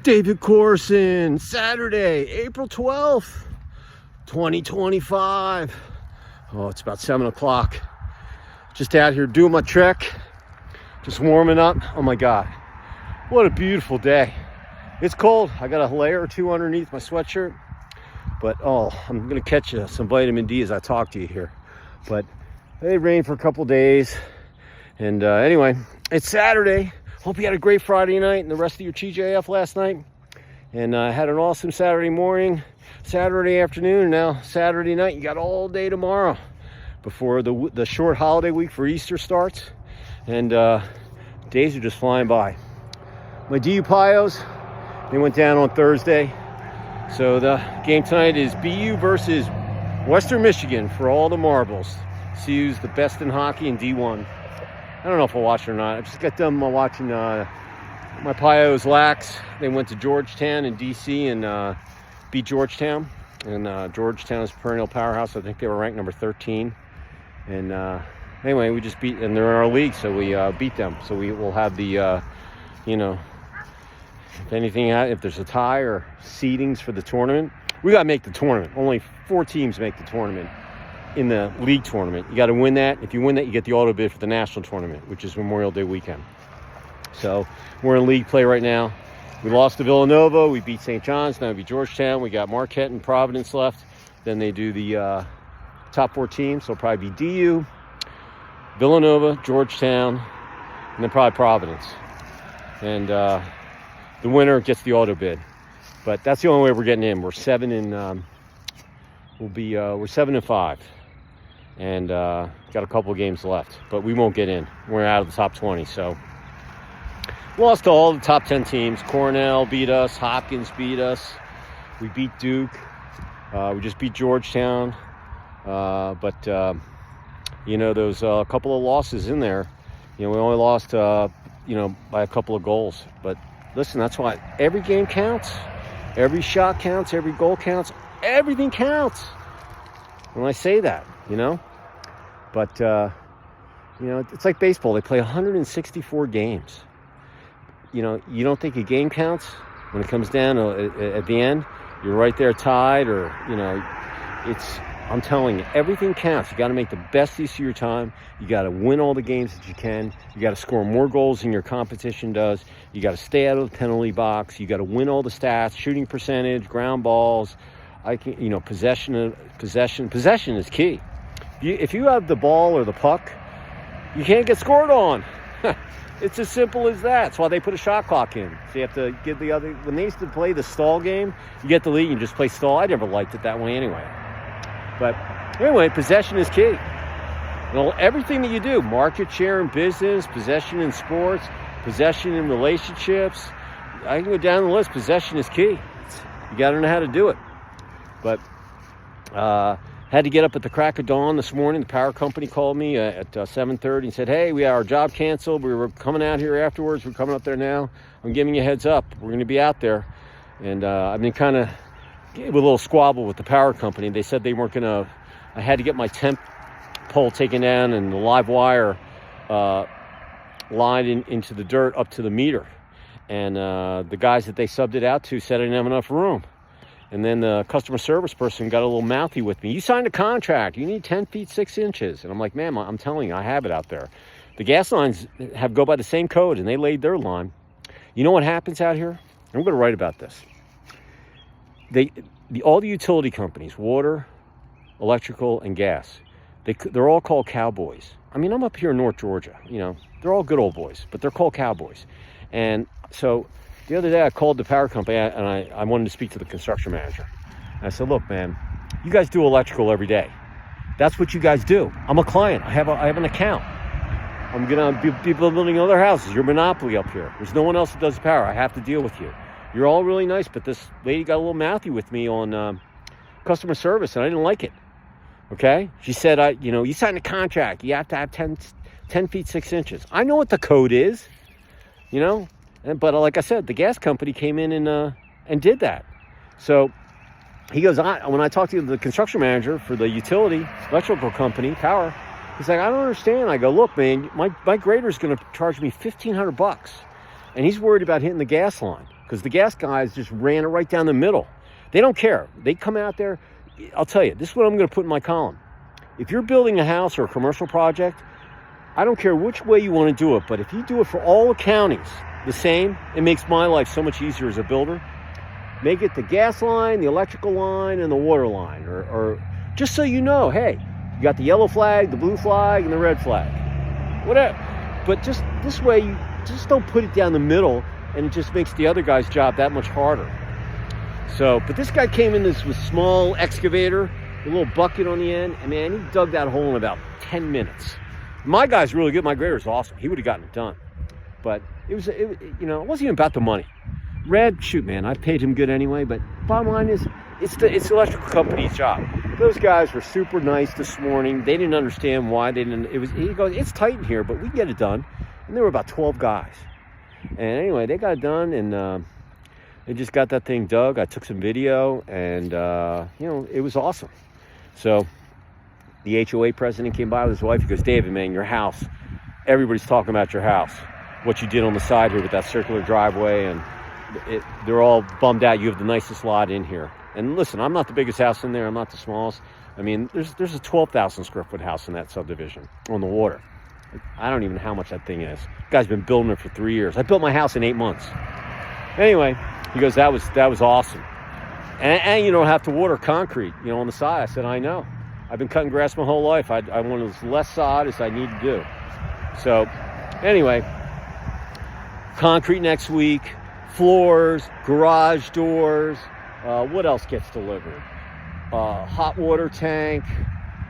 David Corson, Saturday, April 12th, 2025. Oh, it's about 7 o'clock. Just out here doing my trek, just warming up. Oh my God, what a beautiful day. It's cold. I got a layer or two underneath my sweatshirt, but I'm gonna catch some vitamin D as I talk to you here. But it rained for a couple days, and anyway, it's Saturday. Hope you had a great Friday night and the rest of your TJF last night. And I had an awesome Saturday morning, Saturday afternoon, and now Saturday night. You got all day tomorrow before the short holiday week for Easter starts. And days are just flying by. My DU Pios, they went down on Thursday. So the game tonight is BU versus Western Michigan for all the marbles. See who's the best in hockey in D1. I don't know if I'll watch it or not. I just got done watching my Pios Lax. They went to Georgetown in DC and beat Georgetown. And Georgetown is a perennial powerhouse. I think they were ranked number 13. And anyway, we just beat, and they're in our league, so we beat them. So we will have the, if anything, if there's a tie or seedings for the tournament, we got to make the tournament. Only 4 teams make the tournament. In the league tournament, you got to win that. If you win that, you get the auto bid for the national tournament, which is Memorial Day weekend. So we're in league play right now. We lost to Villanova. We beat St. John's. Now we beat Georgetown. We got Marquette and Providence left. Then they do the top 4 teams. So it'll probably be DU, Villanova, Georgetown, and then probably Providence. And the winner gets the auto bid. But that's the only way we're getting in. We're 7 and we're 7 and 5. And got a couple of games left, but we won't get in. We're out of the top 20. So lost to all the top 10 teams. Cornell beat us. Hopkins beat us. We beat Duke. We just beat Georgetown. But those couple of losses in there. We only lost by a couple of goals. But listen, that's why every game counts. Every shot counts. Every goal counts. Everything counts. When I say that, but it's like baseball. They play 164 games. You don't think a game counts when it comes down at the end. You're right there tied, or I'm telling you, everything counts. You got to make the best use of your time. You got to win all the games that you can. You got to score more goals than your competition does. You got to stay out of the penalty box. You got to win all the stats: shooting percentage, ground balls. Possession is key. If you have the ball or the puck, you can't get scored on. It's as simple as that. That's why they put a shot clock in. So you have to give the other. When they used to play the stall game, you get the lead and you just play stall. I never liked it that way anyway. But anyway, possession is key. Everything that you do, market share in business, possession in sports, possession in relationships. I can go down the list. Possession is key. You got to know how to do it. But had to get up at the crack of dawn this morning. The power company called me at 7:30 and said, hey, we had our job canceled. We were coming out here afterwards. We're coming up there now. I'm giving you a heads up. We're going to be out there. And I've been kind of with a little squabble with the power company. They said they weren't going to. I had to get my temp pole taken down and the live wire lined into the dirt up to the meter. And the guys that they subbed it out to said I didn't have enough room. And then the customer service person got a little mouthy with me. You signed a contract. You need 10 feet, 6 inches. And I'm like, ma'am, I'm telling you, I have it out there. The gas lines go by the same code, and they laid their line. You know what happens out here? I'm going to write about this. All the utility companies, water, electrical, and gas, they're all called cowboys. I mean, I'm up here in North Georgia. They're all good old boys, but they're called cowboys. And so the other day I called the power company and I wanted to speak to the construction manager. And I said, look, man, you guys do electrical every day. That's what you guys do. I'm a client. I have an account. I'm going to be building other houses. You're a monopoly up here. There's no one else that does power. I have to deal with you. You're all really nice, but this lady got a little mouthy with me on customer service, and I didn't like it. Okay? She said, you signed a contract. You have to have 10 feet, 6 inches. I know what the code is, But like I said, the gas company came in and did that. So he goes, when I talked to the construction manager for the utility electrical company, power, he's like, I don't understand. I go, look, man, my grader's going to charge me $1,500, and he's worried about hitting the gas line because the gas guys just ran it right down the middle. They don't care. They come out there. I'll tell you, this is what I'm going to put in my column. If you're building a house or a commercial project, I don't care which way you want to do it, but if you do it for all the counties the same, it makes my life so much easier as a builder. Make it the gas line, the electrical line, and the water line, or just so you know, hey, you got the yellow flag, the blue flag, and the red flag, whatever. But just this way, you just don't put it down the middle, and it just makes the other guy's job that much harder. So, but this guy came in with small excavator, a little bucket on the end, and man, he dug that hole in about 10 minutes. My guy's really good. My grader's awesome. He would have gotten it done. But it wasn't even about the money. Red, shoot, man, I paid him good anyway, but bottom line is, it's the electrical company's job. Those guys were super nice this morning. They didn't understand why they didn't. He goes, it's tight in here, but we can get it done. And there were about 12 guys. And anyway, they got it done, and they just got that thing dug. I took some video, and it was awesome. So the HOA president came by with his wife. He goes, David, man, your house, everybody's talking about your house, what you did on the side here with that circular driveway, and they're all bummed out. You have the nicest lot in here. And listen, I'm not the biggest house in there. I'm not the smallest. I mean, there's a 12,000 square foot house in that subdivision on the water. I don't even know how much that thing is. The guy's been building it for 3 years. I built my house in 8 months. Anyway, he goes, that was awesome. And you don't have to water concrete, on the side. I said, I know. I've been cutting grass my whole life. I want as less sod as I need to do. So anyway, concrete next week, floors, garage doors. What else gets delivered? Hot water tank.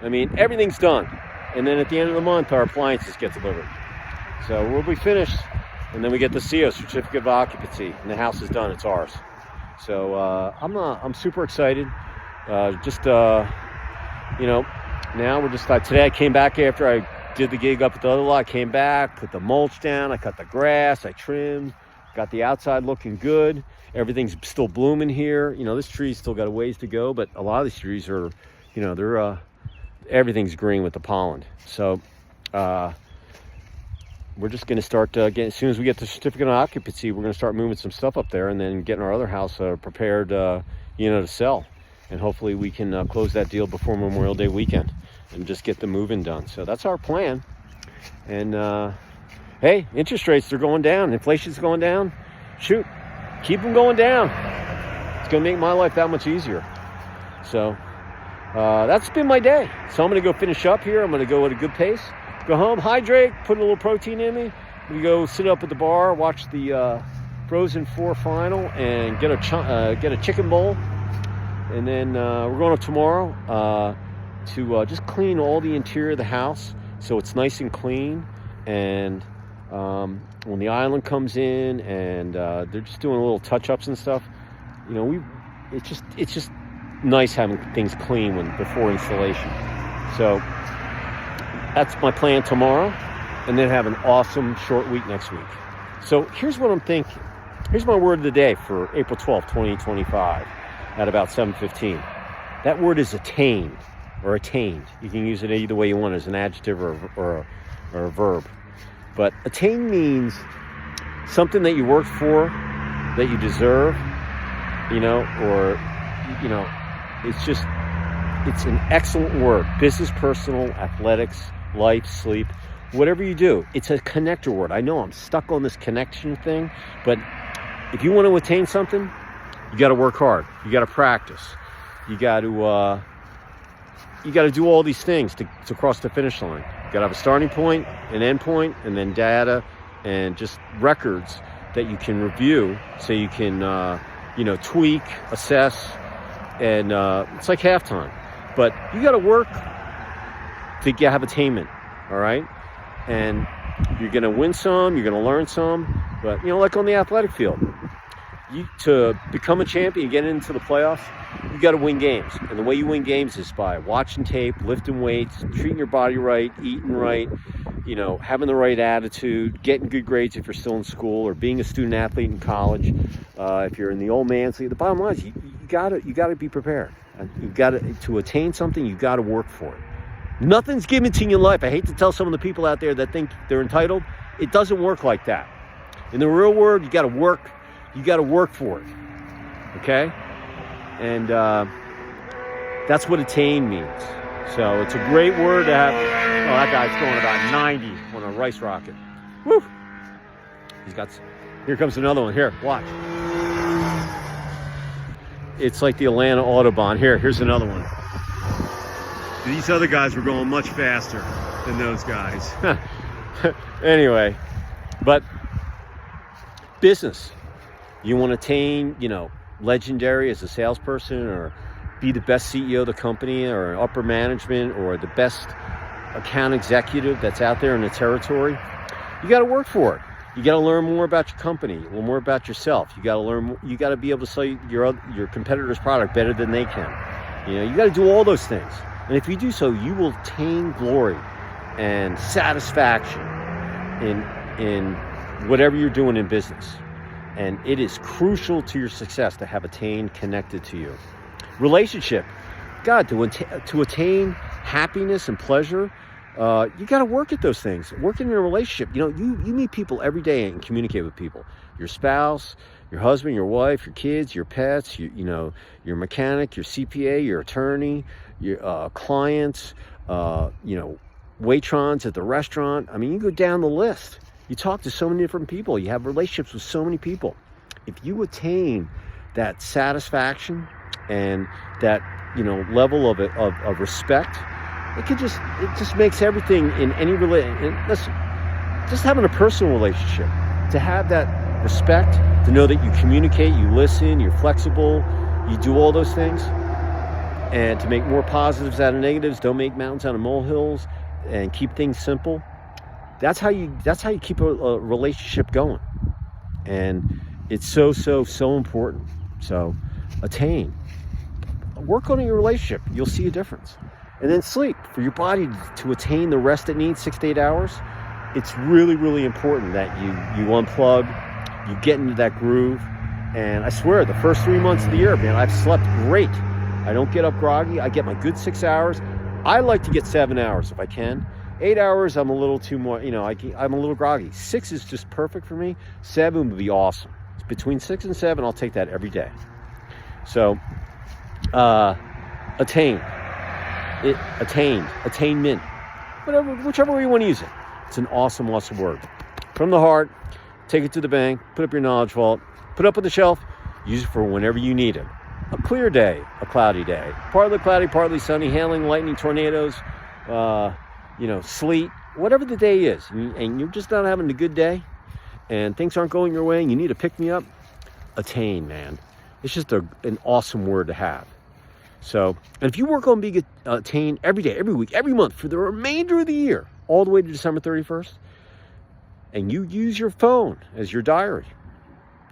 I mean, everything's done. And then at the end of the month, our appliances get delivered. So we'll be finished. And then we get the CO, certificate of occupancy, and the house is done. It's ours. So I'm super excited. Now we're just like, today I came back after I did the gig up at the other lot. I came back, put the mulch down, I cut the grass, I trimmed, got the outside looking good. Everything's still blooming here. This tree's still got a ways to go, but a lot of these trees are, they're everything's green with the pollen. So we're just going to start getting, as soon as we get the certificate of occupancy, we're going to start moving some stuff up there and then getting our other house prepared, to sell. And hopefully we can close that deal before Memorial Day weekend and just get the move-in done. So that's our plan. And hey, interest rates, they're going down. Inflation's going down. Shoot, keep them going down. It's going to make my life that much easier. So that's been my day. So I'm going to go finish up here. I'm going to go at a good pace. Go home, hydrate, put a little protein in me. We go sit up at the bar, watch the Frozen 4 final, and get a chicken bowl. And then we're going up tomorrow to just clean all the interior of the house so it's nice and clean. And when the island comes in and they're just doing little touch-ups and stuff, it's just nice having things clean before installation. So that's my plan tomorrow, and then have an awesome short week next week. So here's what I'm thinking. Here's my word of the day for April 12th, 2025 at about 7:15. That word is attain or attained. You can use it either way you want, as an adjective or a verb. But attain means something that you worked for, that you deserve, it's an excellent word. Business, personal, athletics, life, sleep, whatever you do, it's a connector word. I know I'm stuck on this connection thing, but if you want to attain something, you got to work hard. You got to practice. You got to do all these things to cross the finish line. You got to have a starting point, an end point, and then data and just records that you can review, so you can tweak, assess, and it's like halftime. But you got to work to have attainment, all right? And you're going to win some, you're going to learn some, but, like on the athletic field, to become a champion, get into the playoffs, you got to win games. And the way you win games is by watching tape, lifting weights, treating your body right, eating right, having the right attitude, getting good grades if you're still in school, or being a student athlete in college. If you're in the old man's league, the bottom line is you got to be prepared. You got to attain something. You got to work for it. Nothing's given to you in life. I hate to tell some of the people out there that think they're entitled. It doesn't work like that. In the real world, you got to work You got to work for it. Okay? And that's what attain means. So it's a great word to have. Oh, that guy's going about 90 on a rice rocket. Woo! Here comes another one. Here, watch. It's like the Atlanta Autobahn. Here's another one. These other guys were going much faster than those guys. Anyway, but business. You want to attain, legendary as a salesperson, or be the best CEO of the company, or upper management, or the best account executive that's out there in the territory. You got to work for it. You got to learn more about your company, a little more about yourself. You got to learn. You got to be able to sell your competitor's product better than they can. You got to do all those things. And if you do so, you will attain glory and satisfaction in whatever you're doing in business. And it is crucial to your success to have Attain connected to you. Relationship. God, to attain happiness and pleasure, you got to work at those things. Work in your relationship. You meet people every day and communicate with people. Your spouse, your husband, your wife, your kids, your pets, your mechanic, your CPA, your attorney, your clients, waitrons at the restaurant. I mean, you go down the list. You talk to so many different people. You have relationships with so many people. If you attain that satisfaction and that level of respect, it just makes everything in any listen, just having a personal relationship, to have that respect, to know that you communicate, you listen, you're flexible, you do all those things, and to make more positives out of negatives, don't make mountains out of molehills, and keep things simple. That's how you keep a relationship going. And it's so important. So attain. Work on your relationship. You'll see a difference. And then sleep. For your body to attain the rest it needs, 6 to 8 hours, it's really, really important that you unplug, you get into that groove. And I swear, the first 3 months of the year, man, I've slept great. I don't get up groggy. I get my good 6 hours. I like to get 7 hours if I can. 8 hours, I'm a little too more, I'm a little groggy. 6 is just perfect for me. 7 would be awesome. Between 6 and 7, I'll take that every day. So, attain. Attainment. Whichever way you want to use it. It's an awesome word. From the heart, take it to the bank, put up your knowledge vault, put it up on the shelf, use it for whenever you need it. A clear day, a cloudy day. Partly cloudy, partly sunny, hailing, lightning, tornadoes, sleet, whatever the day is, and you're just not having a good day, and things aren't going your way, and you need to pick me up, attain, man. It's just an awesome word to have. So, and if you work on being attain every day, every week, every month, for the remainder of the year, all the way to December 31st, and you use your phone as your diary,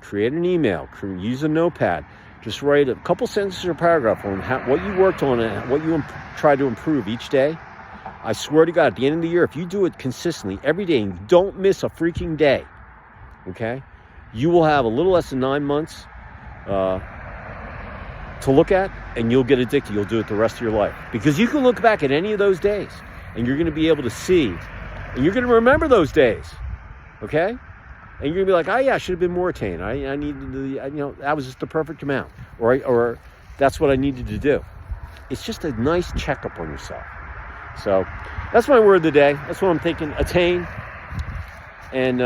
create an email, use a notepad, just write a couple sentences or paragraph on what you worked on and what you try to improve each day. I swear to God, at the end of the year, if you do it consistently every day and you don't miss a freaking day, okay, you will have a little less than 9 months to look at, and you'll get addicted. You'll do it the rest of your life, because you can look back at any of those days and you're going to be able to see, and you're going to remember those days, okay? And you're going to be like, oh yeah, I should have been more attained. I needed to, that was just the perfect amount, or that's what I needed to do. It's just a nice checkup on yourself. So that's my word of the day. That's what I'm thinking. Attain. And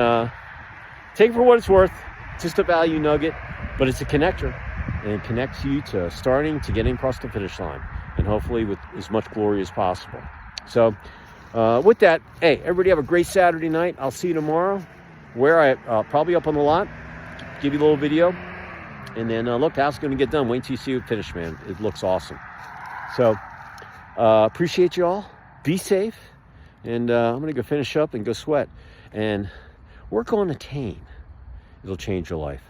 take it for what it's worth. It's just a value nugget, but it's a connector. And it connects you to starting to getting across the finish line. And hopefully with as much glory as possible. So with that, hey, everybody have a great Saturday night. I'll see you tomorrow, where I probably up on the lot, give you a little video. And then look, the house is going to get done. Wait till you see it finished, man. It looks awesome. So appreciate you all. Be safe, and I'm going to go finish up and go sweat and work on attain. It'll change your life.